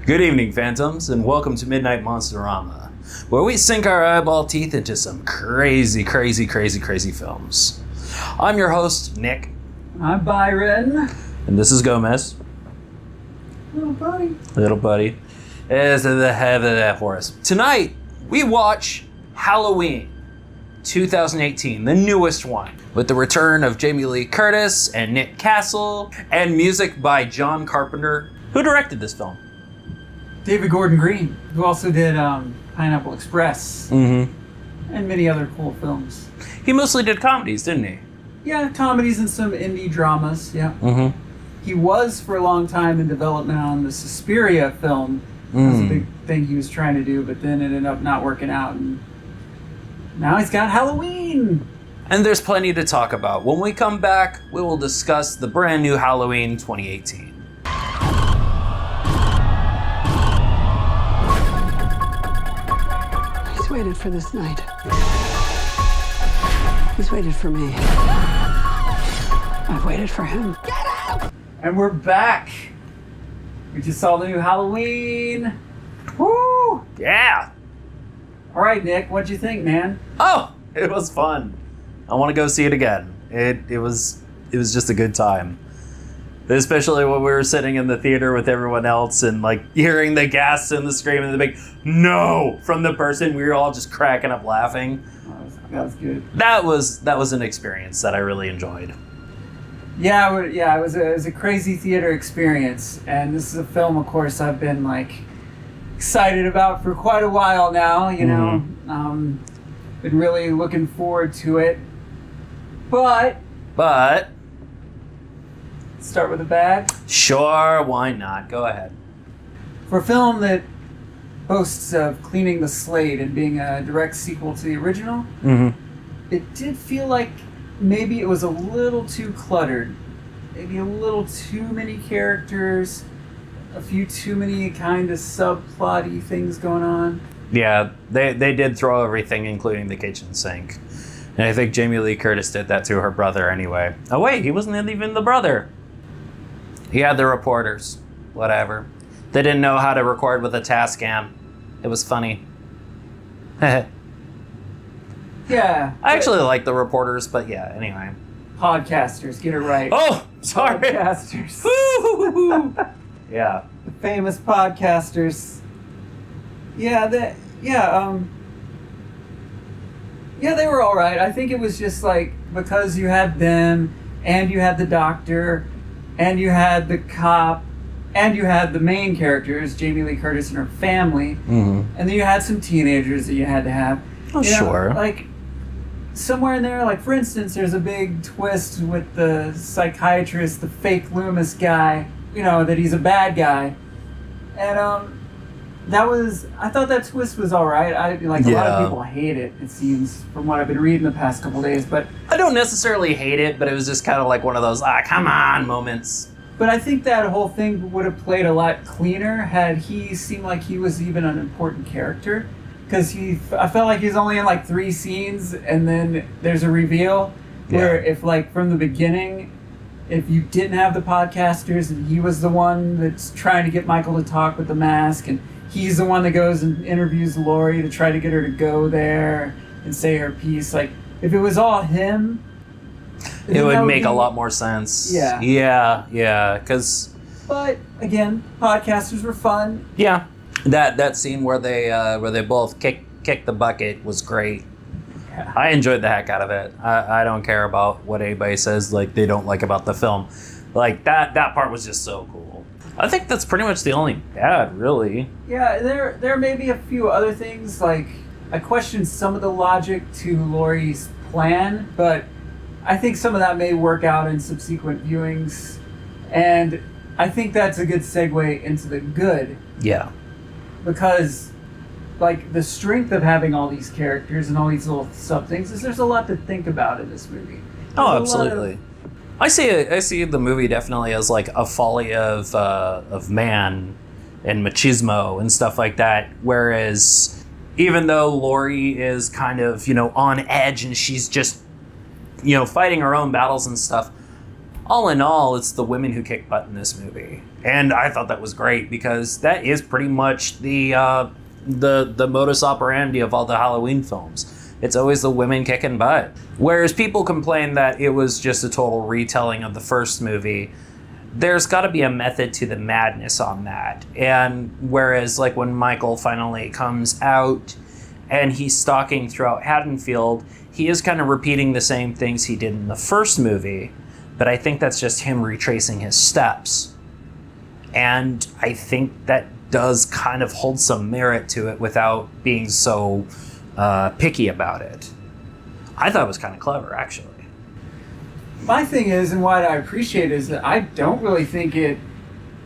Good evening, Phantoms, and welcome to Midnight Monster-Rama, where we sink our eyeball teeth into some crazy films. I'm your host, Nick. I'm Byron. And this is Gomez. Little buddy. Little buddy. Is the head of that horse. Tonight, we watch Halloween 2018, the newest one, with the return of Jamie Lee Curtis and Nick Castle, and music by John Carpenter. Who directed this film? David Gordon Green, who also did Pineapple Express and many other cool films. He mostly did comedies, didn't he? Yeah, comedies and some indie dramas, yeah. He was, for a long time, in development on the Suspiria film. That was a big thing he was trying to do, but then it ended up not working out. And now he's got Halloween! And there's plenty to talk about. When we come back, we will discuss the brand new Halloween 2018. He's waited for this night. He's waited for me. I've waited for him. Get out! And we're back! We just saw the new Halloween! Woo! Yeah! Alright, Nick, what'd you think, man? Oh, it was fun. I want to go see it again. It was just a good time. Especially when we were sitting in the theater with everyone else and like hearing the gasps and the scream and the big no from the person. We were all just cracking up laughing. That was good. That was an experience that I really enjoyed. Yeah, it was a crazy theater experience, and this is a film, of course, I've been like excited about for quite a while now. You know, been really looking forward to it. But start with a bad. Sure, why not? Go ahead. For a film that boasts of cleaning the slate and being a direct sequel to the original, it did feel like maybe it was a little too cluttered. Maybe a little too many characters, a few too many kind of subplotty things going on. Yeah, they did throw everything, including the kitchen sink. And I think Jamie Lee Curtis did that to her brother anyway. Oh wait, he wasn't even the brother. He had the reporters. Whatever. They didn't know how to record with a Tascam. It was funny. Yeah. I actually like the reporters, but yeah, anyway. Podcasters, get it right. Oh, sorry. Podcasters. Yeah. The famous podcasters. Yeah, they were all right. I think it was just like because you had them, and you had the doctor, and you had the cop, and you had the main characters, Jamie Lee Curtis and her family, and then you had some teenagers that you had to have. Oh, sure. Like somewhere in there, like for instance, there's a big twist with the psychiatrist, the fake Loomis guy. You know that he's a bad guy, and I thought that twist was all right. A lot of people hate it. It seems from what I've been reading the past couple days, but I don't necessarily hate it, but it was just kind of like one of those come on moments. But I think that whole thing would have played a lot cleaner had he seemed like he was even an important character. Because I felt like he's only in like 3 scenes, and then there's a reveal where if like from the beginning, if you didn't have the podcasters and he was the one that's trying to get Michael to talk with the mask, and he's the one that goes and interviews Lori to try to get her to go there and say her piece. Like if it was all him, it would make a lot more sense. Yeah. But again, podcasters were fun. Yeah, that scene where they both kick the bucket was great. Yeah. I enjoyed the heck out of it. I don't care about what anybody says like they don't like about the film. Like that part was just so cool. I think that's pretty much the only bad, really. Yeah, there may be a few other things. Like I questioned some of the logic to Laurie's plan, but I think some of that may work out in subsequent viewings, and I think that's a good segue into the good. Yeah. Because, like, the strength of having all these characters and all these little sub things is there's a lot to think about in this movie. Oh, absolutely. I see the movie definitely as like a folly of man and machismo and stuff like that. Whereas, even though Laurie is kind of on edge and she's just fighting her own battles and stuff, all in all, it's the women who kick butt in this movie. And I thought that was great because that is pretty much the modus operandi of all the Halloween films. It's always the women kicking butt. Whereas people complain that it was just a total retelling of the first movie, there's got to be a method to the madness on that. And whereas like when Michael finally comes out and he's stalking throughout Haddonfield, he is kind of repeating the same things he did in the first movie, but I think that's just him retracing his steps. And I think that does kind of hold some merit to it without being so picky about it. I thought it was kind of clever, actually. My thing is, and what I appreciate is that I don't really think it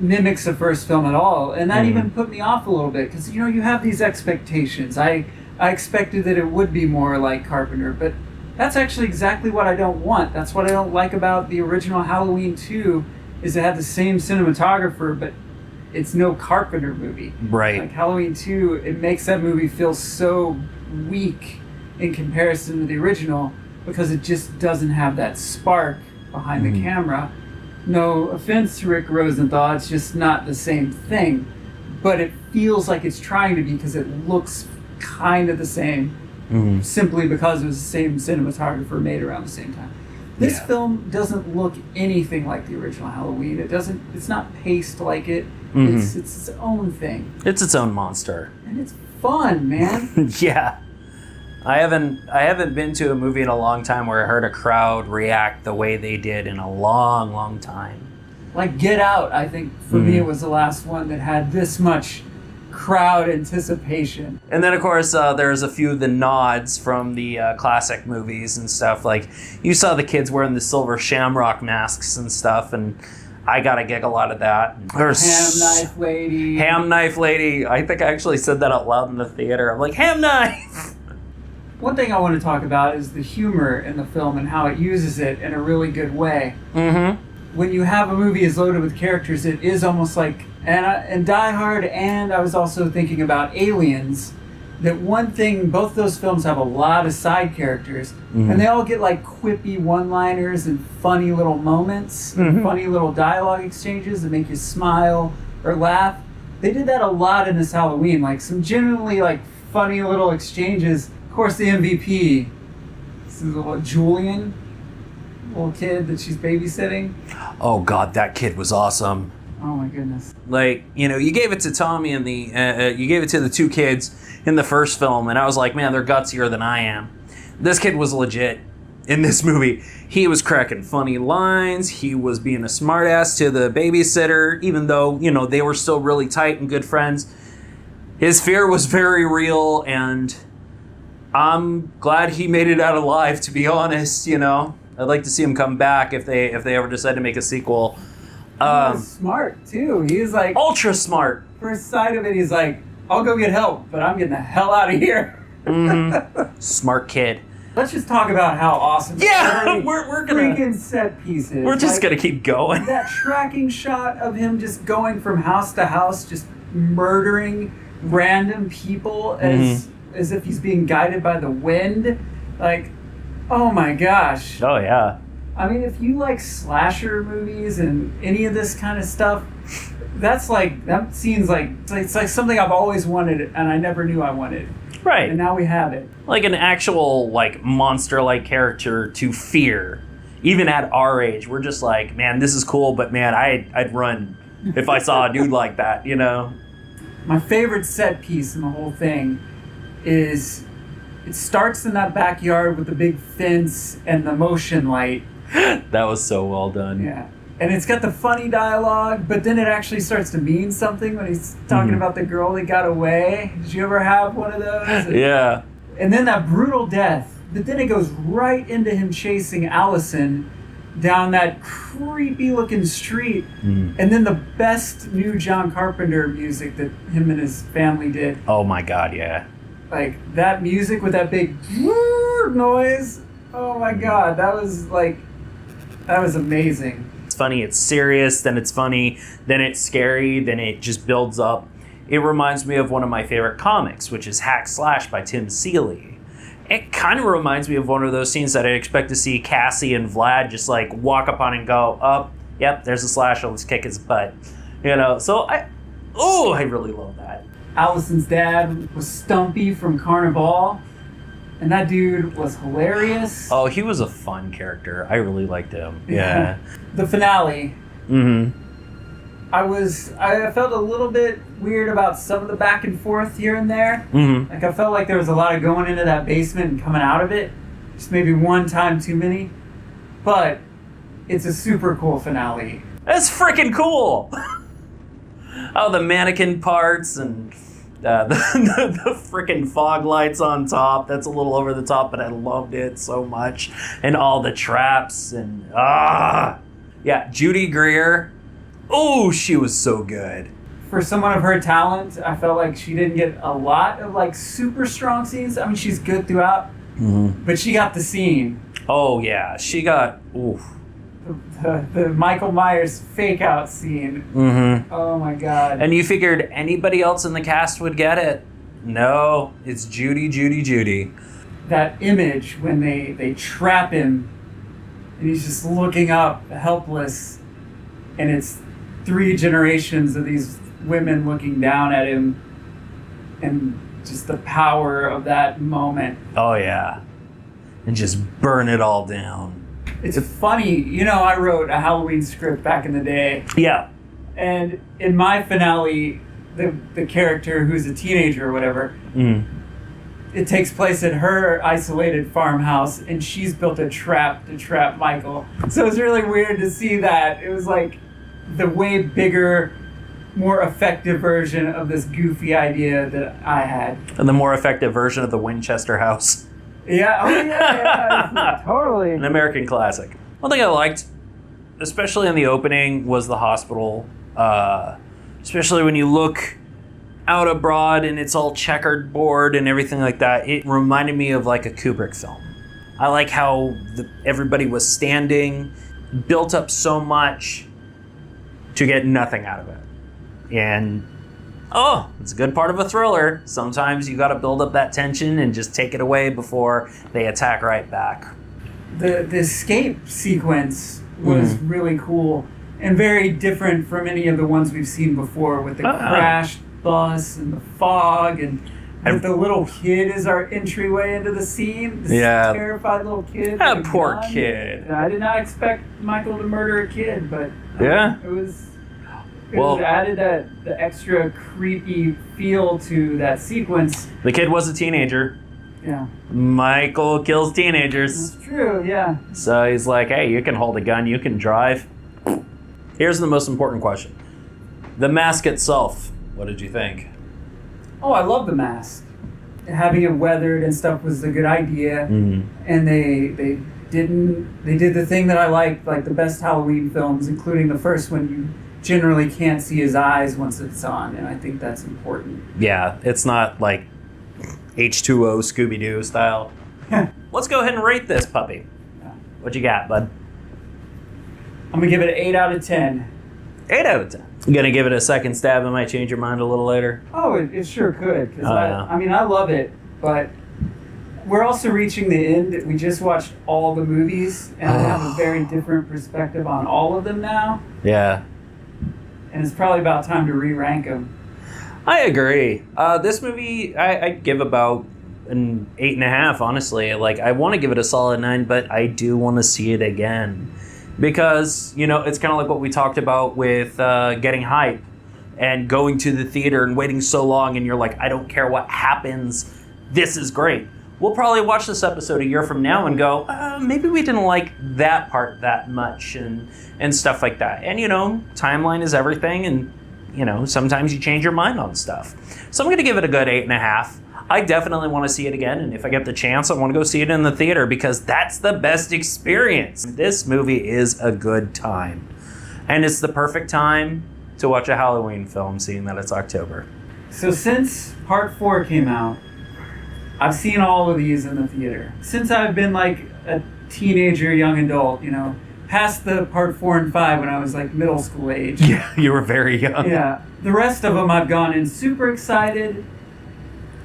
mimics the first film at all, and that even put me off a little bit, because you have these expectations. I expected that it would be more like Carpenter, but that's actually exactly what I don't want. That's what I don't like about the original Halloween 2, is it had the same cinematographer, but it's no Carpenter movie. Right. Like Halloween 2, it makes that movie feel so weak in comparison to the original, because it just doesn't have that spark behind the camera. No offense to Rick Rosenthal, it's just not the same thing. But it feels like it's trying to be, because it looks kind of the same, simply because it was the same cinematographer made around the same time. This film doesn't look anything like the original Halloween. It's not paced like it. It's its own thing. It's its own monster. And it's fun, man. Yeah. I haven't been to a movie in a long time where I heard a crowd react the way they did in a long, long time. Like Get Out, I think for me it was the last one that had this much crowd anticipation. And then of course there's a few of the nods from the classic movies and stuff. Like you saw the kids wearing the silver shamrock masks and stuff, and I got a giggle out of that. There's Ham Knife Lady. Ham Knife Lady. I think I actually said that out loud in the theater. I'm like, Ham Knife! One thing I want to talk about is the humor in the film and how it uses it in a really good way. When you have a movie as loaded with characters, it is almost like, and Die Hard, and I was also thinking about Aliens, that one thing, both those films have a lot of side characters, and they all get like quippy one-liners and funny little moments, funny little dialogue exchanges that make you smile or laugh. They did that a lot in this Halloween, like some genuinely like funny little exchanges. Of course, the MVP, this is little Julian, little kid that she's babysitting. Oh God, that kid was awesome. Oh my goodness. Like, you gave it to Tommy and you gave it to the two kids in the first film, and I was like, man, they're gutsier than I am. This kid was legit in this movie. He was cracking funny lines. He was being a smartass to the babysitter, even though, they were still really tight and good friends. His fear was very real, and I'm glad he made it out alive, to be honest. I'd like to see him come back if they ever decide to make a sequel. He was smart too. He was like ultra smart. First sight of it, he's like, I'll go get help, but I'm getting the hell out of here. Smart kid. Let's just talk about how awesome we're gonna freaking set piece is. We're just gonna keep going. That tracking shot of him just going from house to house, just murdering random people as if he's being guided by the wind. Like, oh my gosh. Oh yeah. I mean, if you like slasher movies and any of this kind of stuff, that seems like it's like something I've always wanted and I never knew I wanted. Right. And now we have it. Like an actual monster-like character to fear. Even at our age, we're just like, man, this is cool, but man, I'd run if I saw a dude like that, My favorite set piece in the whole thing is it starts in that backyard with the big fence and the motion light. That was so well done. Yeah. And it's got the funny dialogue, but then it actually starts to mean something when he's talking about the girl that got away. Did you ever have one of those? Yeah. And then that brutal death. But then it goes right into him chasing Allison down that creepy looking street. And then the best new John Carpenter music that him and his family did. Oh my God, yeah. Like that music with that big noise. Oh my God, that was amazing. It's funny, it's serious, then it's funny, then it's scary, then it just builds up. It reminds me of one of my favorite comics, which is Hack Slash by Tim Seeley. It kind of reminds me of one of those scenes that I expect to see Cassie and Vlad just like walk up on and go, oh, yep, there's a slasher, let's kick his butt. You know, so I really love that. Allison's dad was Stumpy from Carnival, and that dude was hilarious. Oh, he was a fun character. I really liked him. Yeah. The finale. Mm-hmm. I felt a little bit weird about some of the back and forth here and there. Mm-hmm. Like I felt like there was a lot of going into that basement and coming out of it. Just maybe one time too many. But it's a super cool finale. That's freaking cool. Oh, the mannequin parts and the freaking fog lights on top. That's a little over the top, but I loved it so much. And all the traps and yeah, Judy Greer. Oh, she was so good. For someone of her talent, I felt like she didn't get a lot of like super strong scenes. I mean, she's good throughout, but she got the scene. Oh yeah, she got The Michael Myers fake out scene. Mm-hmm. Oh my god. And you figured anybody else in the cast would get it. No, it's Judy. That image when they trap him and he's just looking up helpless, and it's 3 generations of these women looking down at him, and just the power of that moment. Oh yeah. And just burn it all down. It's funny, you know, I wrote a Halloween script back in the day. Yeah. And in my finale, the character who's a teenager or whatever, it takes place at her isolated farmhouse, and she's built a trap to trap Michael. So it's really weird to see that. It was like the way bigger, more effective version of this goofy idea that I had. And the more effective version of the Winchester house. Yeah, yeah, totally. An American classic. One thing I liked, especially in the opening, was the hospital. Especially when you look out abroad and it's all checkered board and everything like that. It reminded me of like a Kubrick film. I like how everybody was standing, built up so much to get nothing out of it. And it's a good part of a thriller. Sometimes you got to build up that tension and just take it away before they attack right back. The escape sequence was really cool and very different from any of the ones we've seen before, with the crashed bus and the fog, and with the little kid as our entryway into the scene. This terrified little kid. That poor kid. I did not expect Michael to murder a kid, but it was added the extra creepy feel to that sequence. The kid was a teenager. Yeah. Michael kills teenagers. That's true, yeah. So he's like, hey, you can hold a gun, you can drive. Here's the most important question. The mask itself, what did you think? Oh, I love the mask. Having it weathered and stuff was a good idea. And they did the thing that I like the best Halloween films, including the first one. You generally can't see his eyes once it's on, and I think that's important. Yeah, it's not like H2O Scooby-Doo style. Let's go ahead and rate this puppy. What you got, bud? I'm going to give it an 8 out of 10. 8 out of 10. You going to give it a second stab? It might change your mind a little later. Oh, it sure could. Cause I love it, but we're also reaching the end. We just watched all the movies, and I have a very different perspective on all of them now. Yeah. And it's probably about time to re-rank them. I agree. This movie, I give about an 8.5, honestly. I want to give it a solid 9, but I do want to see it again. Because, it's kind of like what we talked about with getting hype and going to the theater and waiting so long, and you're like, I don't care what happens. This is great. We'll probably watch this episode a year from now and go, maybe we didn't like that part that much and stuff like that. And, timeline is everything, and, sometimes you change your mind on stuff. So I'm going to give it a good 8.5. I definitely want to see it again, and if I get the chance, I want to go see it in the theater because that's the best experience. This movie is a good time. And it's the perfect time to watch a Halloween film, seeing that it's October. So since Part 4 came out, I've seen all of these in the theater. Since I've been a teenager, young adult, past the Part 4 and 5 when I was middle school age. Yeah, you were very young. Yeah. The rest of them I've gone in super excited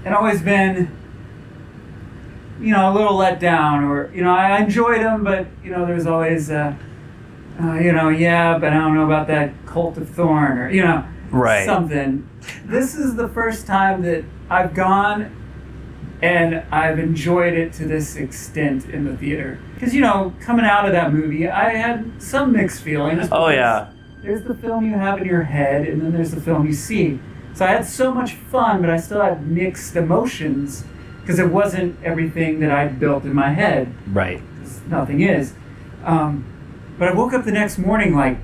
and always been a little let down, or I enjoyed them, but there's always yeah, but I don't know about that Cult of Thorn, or right. something. This is the first time that I've gone and I've enjoyed it to this extent in the theater. Because coming out of that movie, I had some mixed feelings. Oh yeah. There's the film you have in your head, and then there's the film you see. So I had so much fun, but I still had mixed emotions because it wasn't everything that I'd built in my head. Right. 'Cause nothing is. But I woke up the next morning like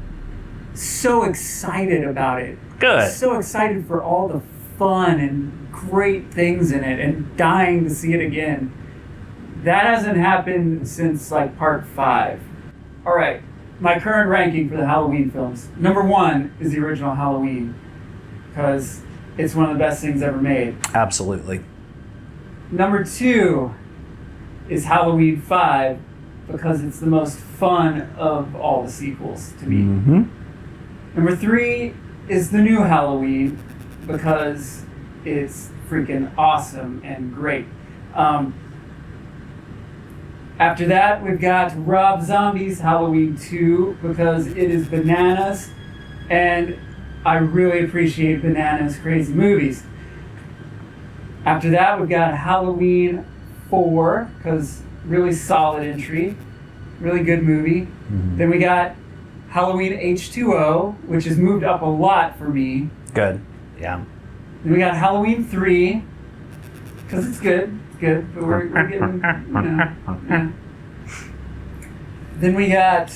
so excited about it. Good. So excited for all the fun and great things in it, and dying to see it again. That hasn't happened since like part 5. All right. My current ranking for the Halloween films. Number 1 is the original Halloween, because it's one of the best things ever made. Absolutely. Number 2 is Halloween 5, because it's the most fun of all the sequels to me. Mm-hmm. Number 3 is the new Halloween, because it's freaking awesome and great. After that, we've got Rob Zombie's Halloween 2, because it is bananas, and I really appreciate Bananas crazy movies. After that, we've got Halloween 4, because really solid entry, really good movie. Mm-hmm. Then we got Halloween H2O, which has moved up a lot for me. Good. Yeah. Then we got Halloween 3, because it's good. Good, but we're getting, yeah. Then we got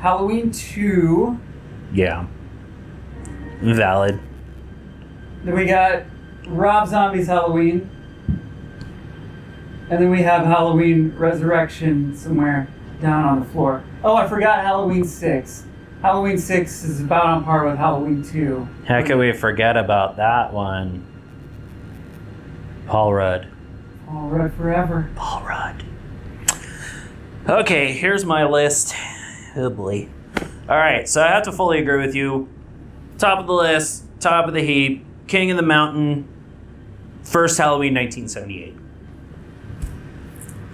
Halloween 2. Yeah. Valid. Then we got Rob Zombie's Halloween. And then we have Halloween Resurrection somewhere down on the floor. Oh, I forgot Halloween 6. Halloween 6 is about on par with Halloween 2. How could we forget about that one? Paul Rudd. Paul Rudd forever. Paul Rudd. Okay, here's my list. Oh boy. Alright, so I have to fully agree with you. Top of the list, top of the heap, King of the Mountain, first Halloween 1978.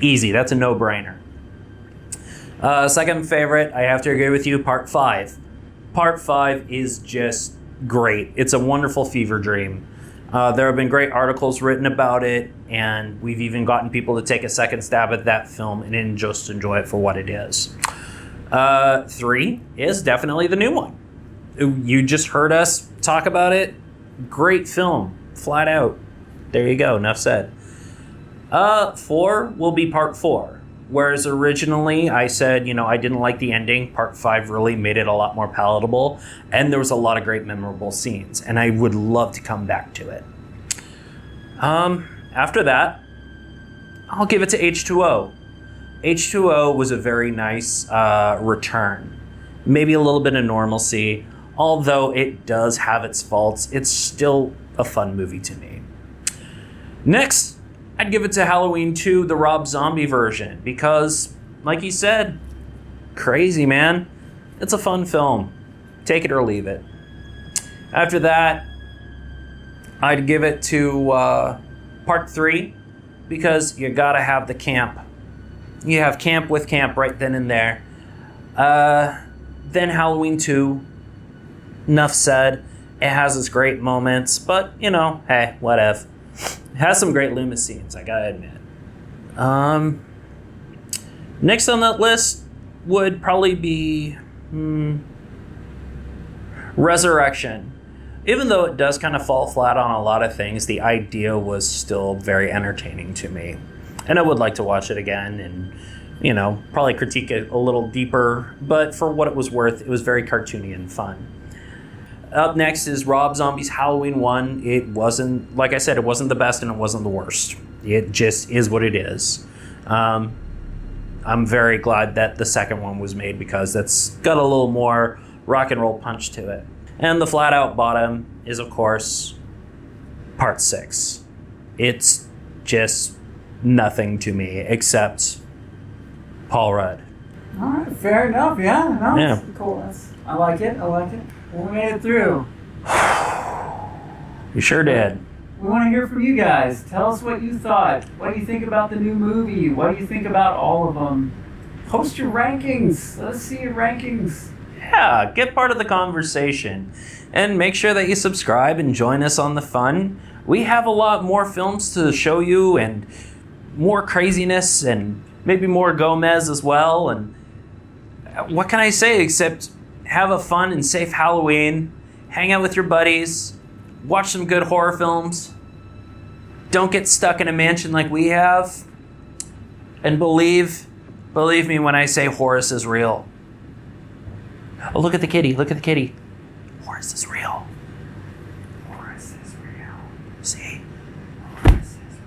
Easy, that's a no-brainer. Second favorite, I have to agree with you, Part 5. Part 5 is just great. It's a wonderful fever dream. There have been great articles written about it, and we've even gotten people to take a second stab at that film and then just enjoy it for what it is. 3 is definitely the new one. You just heard us talk about it. Great film, flat out. There you go, enough said. 4 will be Part 4. Whereas originally I said, I didn't like the ending. Part 5 really made it a lot more palatable. And there was a lot of great memorable scenes. And I would love to come back to it. After that, I'll give it to H2O. H2O was a very nice return. Maybe a little bit of normalcy. Although it does have its faults, it's still a fun movie to me. Next, I'd give it to Halloween 2, the Rob Zombie version, because, like he said, crazy, man. It's a fun film. Take it or leave it. After that, I'd give it to Part 3, because you gotta have the camp. You have camp with camp right then and there. Then Halloween 2, enough said. It has its great moments, but, hey, whatever. It has some great Loomis scenes, I gotta admit. Next on that list would probably be Resurrection. Even though it does kind of fall flat on a lot of things, the idea was still very entertaining to me. And I would like to watch it again and, probably critique it a little deeper. But for what it was worth, it was very cartoony and fun. Up next is Rob Zombie's Halloween 1. It wasn't, like I said, it wasn't the best and it wasn't the worst. It just is what it is. I'm very glad that the second one was made because that's got a little more rock and roll punch to it. And the flat out bottom is, of course, Part 6. It's just nothing to me except Paul Rudd. All right, fair enough. Yeah, no, Yeah. cool. I like it. We made it through. You sure did. We want to hear from you guys. Tell us what you thought. What do you think about the new movie? What do you think about all of them? Post your rankings. Let's see your rankings. Yeah, get part of the conversation. And make sure that you subscribe and join us on the fun. We have a lot more films to show you and more craziness and maybe more Gomez as well. And what can I say except have a fun and safe Halloween. Hang out with your buddies. Watch some good horror films. Don't get stuck in a mansion like we have. And believe me when I say Horace is real. Oh, look at the kitty. Look at the kitty. Horace is real. Horace is real. See? Horace is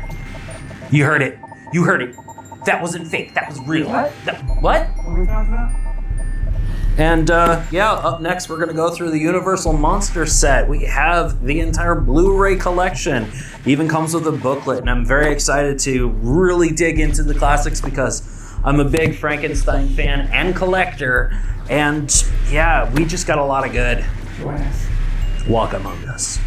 real. You heard it. You heard it. That wasn't fake. That was real. What? What? What are we talking about? And up next we're going to go through the Universal Monster set. We have the entire Blu-ray collection. Even comes with a booklet, and I'm very excited to really dig into the classics because I'm a big Frankenstein fan and collector. And yeah, we just got a lot of good. Join us. Walk among us.